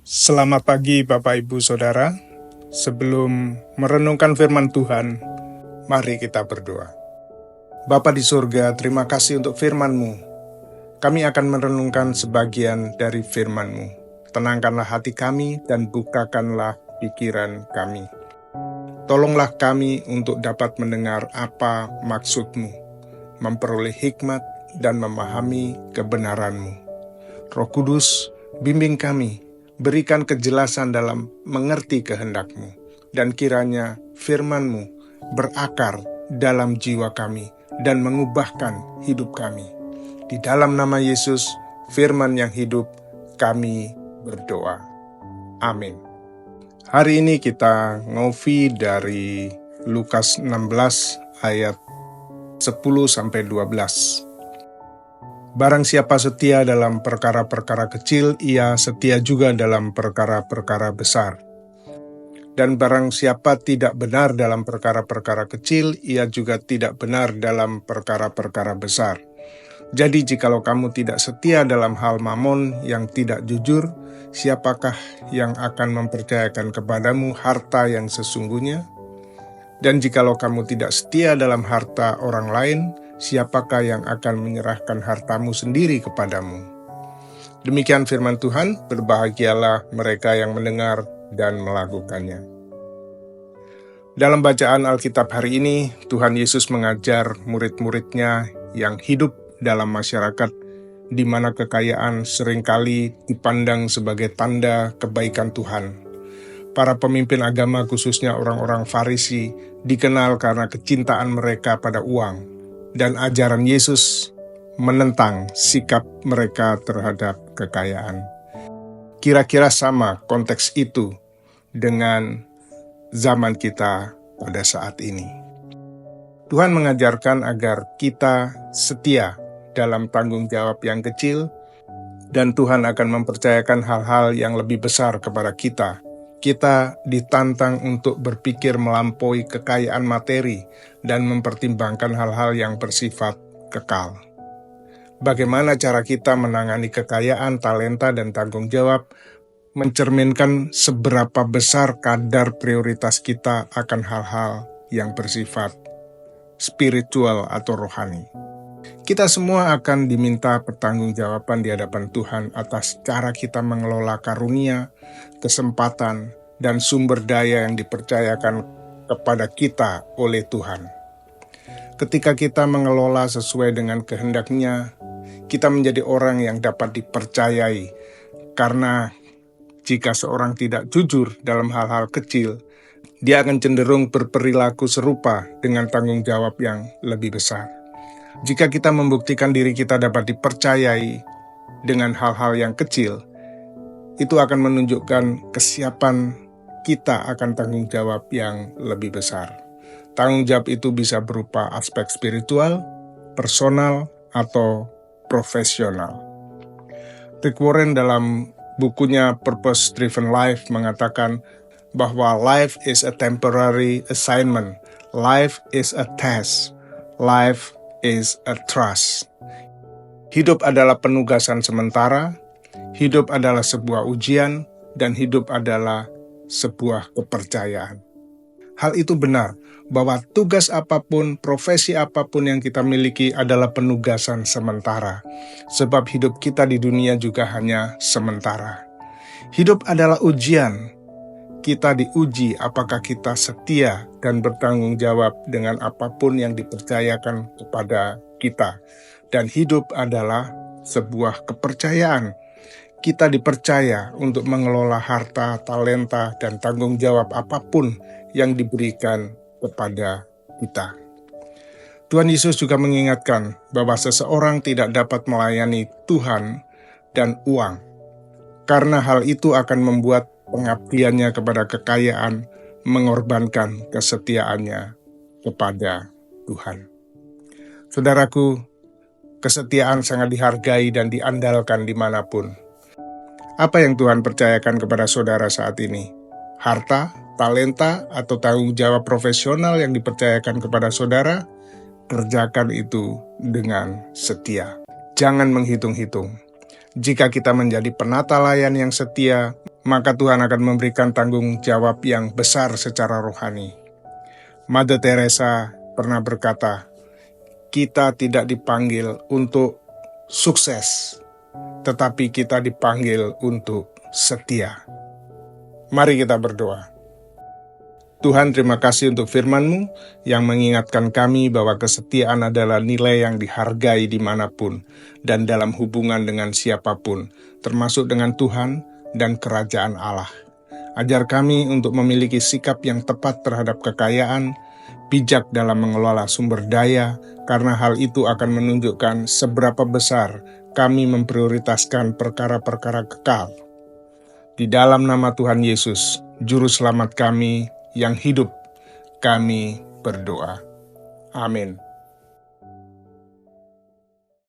Selamat pagi Bapak Ibu Saudara. Sebelum merenungkan firman Tuhan, mari kita berdoa. Bapa di surga, terima kasih untuk firman-Mu. Kami akan merenungkan sebagian dari firman-Mu. Tenangkanlah hati kami dan bukakanlah pikiran kami. Tolonglah kami untuk dapat mendengar apa maksud-Mu, memperoleh hikmat dan memahami kebenaran-Mu. Roh Kudus, bimbing kami, berikan kejelasan dalam mengerti kehendak-Mu, dan kiranya firman-Mu berakar dalam jiwa kami dan mengubahkan hidup kami. Di dalam nama Yesus, firman yang hidup, kami berdoa. Amin. Hari ini kita ngopi dari Lukas 16 ayat 10-12. Barang siapa setia dalam perkara-perkara kecil, ia setia juga dalam perkara-perkara besar. Dan barang siapa tidak benar dalam perkara-perkara kecil, ia juga tidak benar dalam perkara-perkara besar. Jadi jikalau kamu tidak setia dalam hal mamon yang tidak jujur, siapakah yang akan mempercayakan kepadamu harta yang sesungguhnya? Dan jikalau kamu tidak setia dalam harta orang lain, siapakah yang akan menyerahkan hartamu sendiri kepadamu? Demikian firman Tuhan, berbahagialah mereka yang mendengar dan melakukannya. Dalam bacaan Alkitab hari ini, Tuhan Yesus mengajar murid-muridnya yang hidup dalam masyarakat di mana kekayaan seringkali dipandang sebagai tanda kebaikan Tuhan. Para pemimpin agama, khususnya orang-orang Farisi, dikenal karena kecintaan mereka pada uang, dan ajaran Yesus menentang sikap mereka terhadap kekayaan. Kira-kira sama konteks itu dengan zaman kita pada saat ini. Tuhan mengajarkan agar kita setia dalam tanggung jawab yang kecil, dan Tuhan akan mempercayakan hal-hal yang lebih besar kepada kita. Kita ditantang untuk berpikir melampaui kekayaan materi dan mempertimbangkan hal-hal yang bersifat kekal. Bagaimana cara kita menangani kekayaan, talenta, dan tanggung jawab mencerminkan seberapa besar kadar prioritas kita akan hal-hal yang bersifat spiritual atau rohani. Kita semua akan diminta pertanggungjawaban di hadapan Tuhan atas cara kita mengelola karunia, kesempatan, dan sumber daya yang dipercayakan kepada kita oleh Tuhan. Ketika kita mengelola sesuai dengan kehendak-Nya, kita menjadi orang yang dapat dipercayai, karena jika seorang tidak jujur dalam hal-hal kecil, dia akan cenderung berperilaku serupa dengan tanggung jawab yang lebih besar. Jika kita membuktikan diri kita dapat dipercayai dengan hal-hal yang kecil, itu akan menunjukkan kesiapan kita akan tanggung jawab yang lebih besar. Tanggung jawab itu bisa berupa aspek spiritual, personal, atau profesional. Rick Warren dalam bukunya Purpose Driven Life mengatakan bahwa life is a temporary assignment, life is a test, life is a trust. Hidup adalah penugasan sementara, hidup adalah sebuah ujian, dan hidup adalah sebuah kepercayaan. Hal itu benar, bahwa tugas apapun, profesi apapun yang kita miliki adalah penugasan sementara, sebab hidup kita di dunia juga hanya sementara. Hidup adalah ujian. Kita diuji apakah kita setia dan bertanggung jawab dengan apapun yang dipercayakan kepada kita. Dan hidup adalah sebuah kepercayaan. Kita dipercaya untuk mengelola harta, talenta, dan tanggung jawab apapun yang diberikan kepada kita. Tuhan Yesus juga mengingatkan bahwa seseorang tidak dapat melayani Tuhan dan uang, karena hal itu akan membuat pengabdiannya kepada kekayaan mengorbankan kesetiaannya kepada Tuhan. Saudaraku, kesetiaan sangat dihargai dan diandalkan dimanapun. Apa yang Tuhan percayakan kepada saudara saat ini? Harta, talenta, atau tanggung jawab profesional yang dipercayakan kepada saudara? Kerjakan itu dengan setia. Jangan menghitung-hitung. Jika kita menjadi penata layan yang setia, maka Tuhan akan memberikan tanggung jawab yang besar secara rohani. Mother Teresa pernah berkata, kita tidak dipanggil untuk sukses, tetapi kita dipanggil untuk setia. Mari kita berdoa. Tuhan, terima kasih untuk firman-Mu yang mengingatkan kami bahwa kesetiaan adalah nilai yang dihargai dimanapun dan dalam hubungan dengan siapapun, termasuk dengan Tuhan dan kerajaan Allah. Ajar kami untuk memiliki sikap yang tepat terhadap kekayaan, bijak dalam mengelola sumber daya, karena hal itu akan menunjukkan seberapa besar kami memprioritaskan perkara-perkara kekal. Di dalam nama Tuhan Yesus, Juru Selamat kami yang hidup, kami berdoa. Amin.